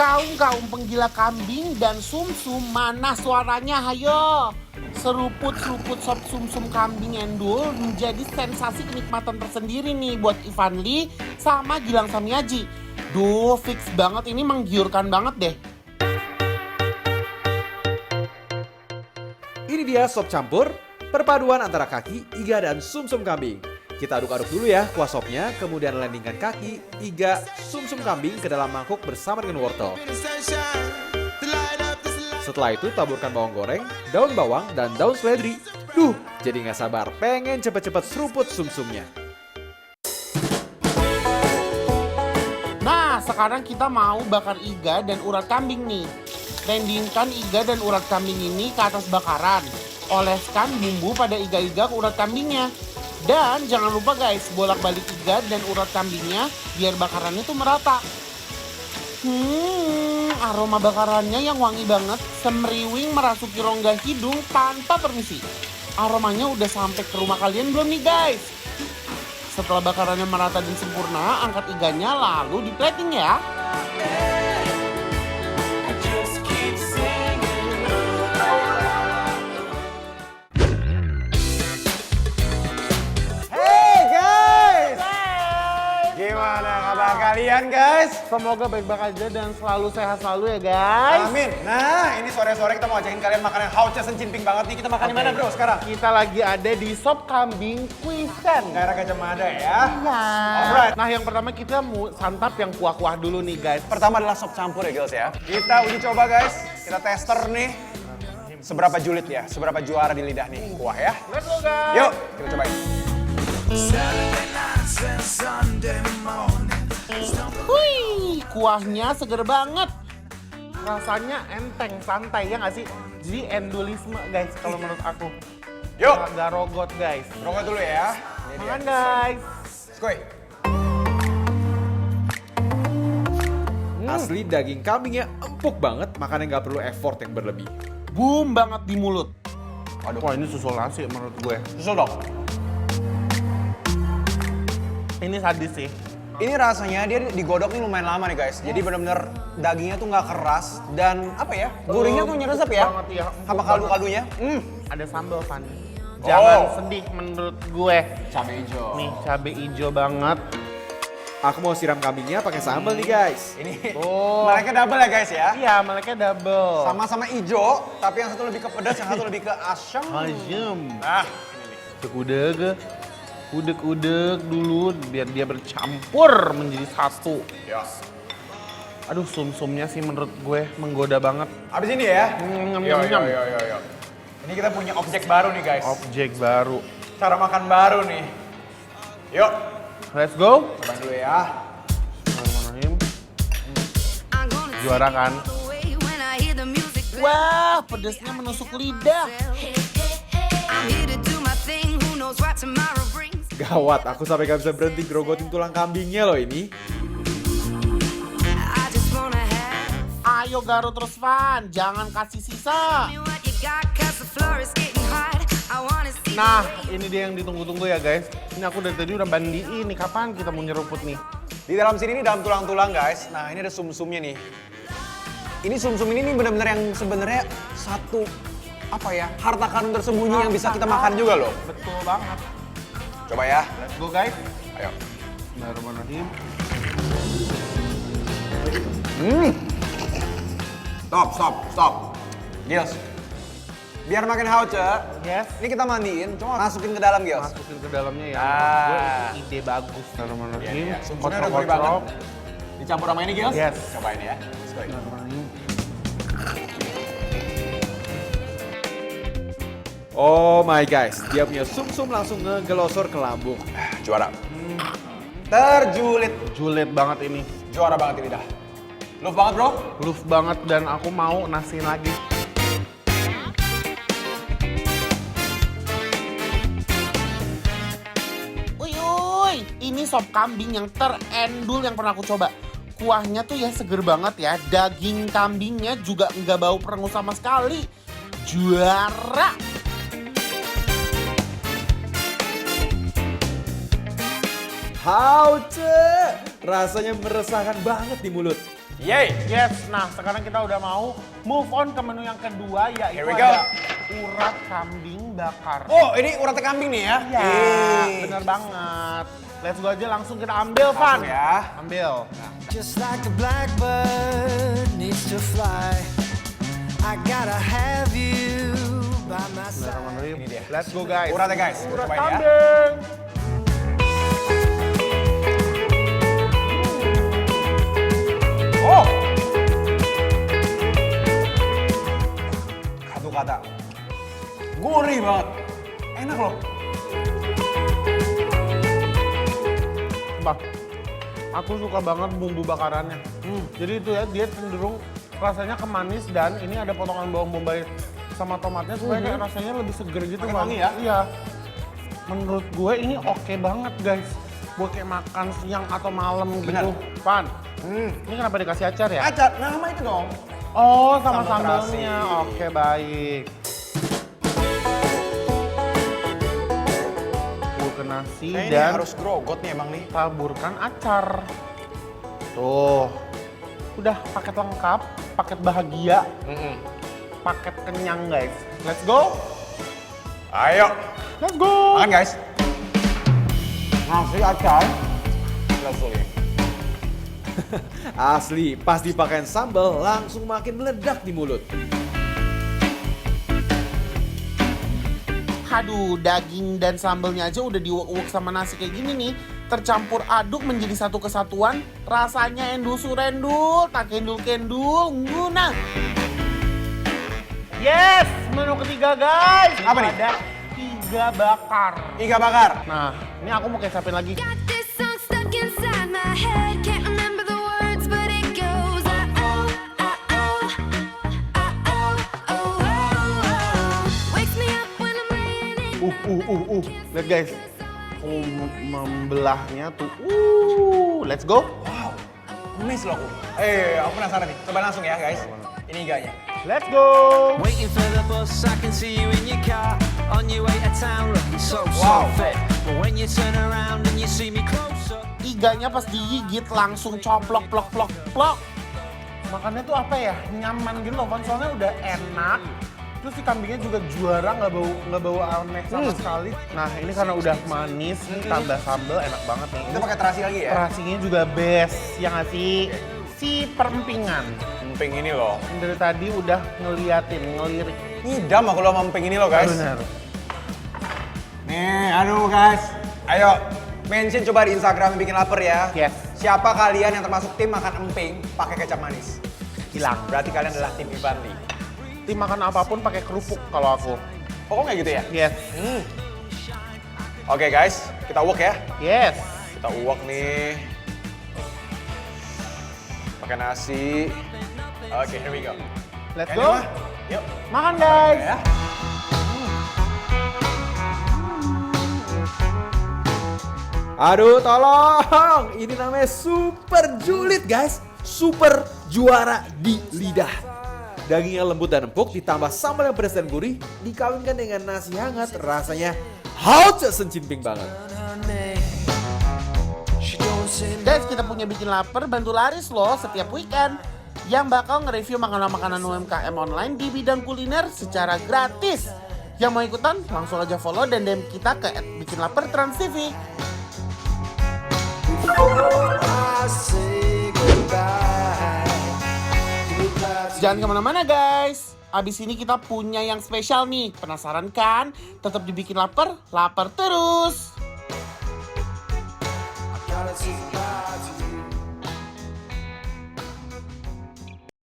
Kaum penggila kambing dan sumsum, mana suaranya? Hayo! Seruput-seruput sop sumsum kambing endul menjadi sensasi kenikmatan tersendiri nih buat Ivan Lee sama Gilang Samiaji. Duh, fix banget, ini menggiurkan banget deh. Ini dia sop campur, perpaduan antara kaki, iga, dan sumsum kambing. Kita aduk-aduk dulu ya kuah sopnya, kemudian landingkan kaki, iga, sumsum kambing ke dalam mangkuk bersama dengan wortel. Setelah itu taburkan bawang goreng, daun bawang, dan daun seledri. Duh, jadi nggak sabar pengen cepet-cepet seruput sumsumnya. Nah, sekarang kita mau bakar iga dan urat kambing nih. Landingkan iga dan urat kambing ini ke atas bakaran. Oleskan bumbu pada iga-iga ke urat kambingnya. Dan jangan lupa guys, bolak-balik iga dan urat kambingnya biar bakarannya tuh merata. Aroma bakarannya yang wangi banget, semriwing merasuki rongga hidung tanpa permisi. Aromanya udah sampai ke rumah kalian belum nih guys? Setelah bakarannya merata dan sempurna, angkat iganya lalu di plating ya. Gimana kabar kalian guys? Semoga baik-baik aja dan selalu sehat selalu ya guys. Amin. Nah ini sore-sore kita mau ajakin kalian makan yang hauce cimping banget nih. Kita makan di mana bro sekarang? Kita lagi ada di sop kambing Kuisen. Daerah Gajah Mada ya? Iya. Alright. Nah yang pertama kita mau santap yang kuah-kuah dulu nih guys. Pertama adalah sop campur ya girls ya. Kita uji coba guys. Kita tester nih. Seberapa julid ya, seberapa juara di lidah nih kuah ya. Let's go guys. Yuk kita cobain. Wih, kuahnya seger banget. Rasanya enteng, santai ya nggak sih? Jadi endulisme guys kalau menurut aku. Yuk. Nggak rogot guys. Rokok dulu ya. Ini dia. Makan guys. Skoy. Asli daging kambingnya empuk banget, makanya nggak perlu effort yang berlebih. Boom banget di mulut. Waduh. Wah ini susul nasi menurut gue. Susul dong. Ini sadis sih. Ini rasanya dia digodoknya lumayan lama nih guys. Jadi bener-bener dagingnya tuh nggak keras dan apa ya? Gurihnya tuh nyeresep ya. Banget ya. Sama kaldu-kaldunya. Ada sambal Van. Jangan Oh. sedih menurut gue. Cabai hijau. Nih cabai hijau banget. Aku mau siram kambingnya pakai sambal nih guys. Ini Oh. mereka double ya guys ya. Iya, meleknya double. Sama-sama hijau, tapi yang satu lebih ke pedas, yang satu lebih ke asam. Ayam. Nah, Udeg-udeg. Udeg-udeg dulu biar dia bercampur menjadi satu. ya. Aduh, sum-sumnya sih menurut gue menggoda banget. Habis ini ya. Nyam, Yo, nyam, nyam. yo. Ini kita punya objek baru nih guys. Objek baru. Cara makan baru nih. Yuk, Let's go. cobain dulu ya. Bismillahirrahmanirrahim. Juara kan? Wah, pedasnya menusuk lidah. Gawat, aku sampai gak bisa berhenti grogotin tulang kambingnya loh ini. Ayo Garut terus Van, jangan kasih sisa. Nah, ini dia yang ditunggu-tunggu ya guys. Ini aku dari tadi udah bandiin nih, kapan kita mau nyeruput nih? Di dalam sini nih dalam tulang-tulang guys. Nah, ini ada sum-sumnya nih. Ini sum-sum ini nih benar-benar yang sebenarnya satu apa ya? Harta karun tersembunyi yang bisa kita makan juga loh. Betul banget. Coba ya. Let's go guys. Ayo. Bismillahirrahmanirrahim. Stop. Gils. Biar makin hauce, Yes. ini kita mandiin, cuma masukin ke dalam Gils. Masukin ke dalamnya ya. Ah. Gue ide bagus. Bismillahirrahmanirrahim. Iya. Sum-sumnya udah gurih banget. Dicampur sama ini Gils. Yes. Cobain ya. Skoy. Bismillahirrahmanirrahim. Oh my guys, dia punya sumsum langsung ngegelosor ke lambung. Juara. Terjulit. Julid banget ini. Juara banget ini dah. Love banget bro. Love banget dan aku mau nasiin lagi. Uy, ini sop kambing yang terendul yang pernah aku coba. Kuahnya tuh ya seger banget ya. Daging kambingnya juga nggak bau perengus sama sekali. Juara. Hauce, rasanya meresahkan banget di mulut. Yeay. Yes, nah sekarang kita udah mau move on ke menu yang kedua, yaitu Here we go. ada urat kambing bakar. Oh, ini urat kambing nih ya? Ya, Yeay. bener banget. Let's go aja langsung kita ambil, Van. Langsung ya. Ambil. Just like a blackbird needs to fly, I gotta have you by my side. Ini dia. Let's go, guys. Uratnya guys, Urat cobain ya. kambing. Oh. Satu kata. Gurih banget. Enak loh. Bah, aku suka banget bumbu bakarannya. Jadi itu ya, dia cenderung rasanya kemanis dan ini ada potongan bawang bombay sama tomatnya supaya kayak rasanya lebih seger gitu, Makin Bang. wangi ya? Iya. Menurut gue ini oke banget, guys. Buat kayak makan siang atau malam Benar. gitu. Pan, ini kenapa dikasih acar ya? Acar, nama itu dong. Oh, sama Sambal sambalnya. terasi. Oke, baik. Ke nasi Nah, ini dan harus grogot nih emang nih. taburkan acar. Tuh. Udah paket lengkap, paket bahagia, paket kenyang, guys. Let's go. Ayo, Let's go. makan guys. Nasi acar. Langsung ya. Asli, pas dipakein sambal langsung makin meledak di mulut. Aduh, daging dan sambelnya aja udah diuak-uak sama nasi kayak gini nih. Tercampur aduk menjadi satu kesatuan. Rasanya endul surendul, tak kendul-kendul, nguna. Yes, menu ketiga, guys. Apa nih? Ada iga bakar. Iga bakar. Nah, ini aku mau kecapin lagi. Got this song stuck inside my head. Can't remember the words, but it goes. Wakes me up when I'm laying in. Lihat guys. Aku membelahnya tuh. Let's go. Wow, miss loh aku. Aku penasaran nih. Coba langsung ya guys. Ini iganya. Let's go. Waiting for the bus, I can see you in your car on your way to town, looking so Wow. fit. But when you turn around and you see me closer, Iganya pas digigit langsung coplok plok plok plok. Makannya tuh apa ya? Nyaman gitu loh, Van. Soalnya udah enak. Terus si kambingnya juga juara, nggak bau aneh sama sekali. Nah ini karena udah manis, tambah sambal enak banget nih. Kita pakai terasi lagi ya. Terasinya juga best, ya nggak sih? Si perempingan. Emping ini loh. Yang dari tadi udah ngelirik. Ngidam aku loh sama emping ini loh guys. Bener. Nih, aduh guys. Ayo, mention coba di Instagram Bikin Lapar ya. Yes. Siapa kalian yang termasuk tim makan emping pakai kecap manis? Hilang. Berarti kalian adalah tim Ivanli. Tim makan apapun pakai kerupuk kalau aku. Oh, kok kayak gitu ya? Yes. Oke guys, kita uwek ya. Yes. Kita uwek nih. Pakai nasi. Oke, here we go. Let's Ini go. mah, yuk. Makan guys. Ya. Aduh, tolong! Ini namanya super julid, guys. Super juara di lidah. Dagingnya lembut dan empuk, ditambah sambal yang pedas dan gurih, dikawinkan dengan nasi hangat, rasanya hot sencimping banget. she don't say Guys, kita punya Bikin Lapar, bantu laris loh setiap weekend. Yang bakal nge-review makanan-makanan UMKM online di bidang kuliner secara gratis. Yang mau ikutan, langsung aja follow dan DM kita ke @bikinlapertransTV. I say goodbye. Jangan kemana-mana guys. Abis ini kita punya yang spesial nih. Penasaran kan? Tetap dibikin lapar, lapar terus. Gotta see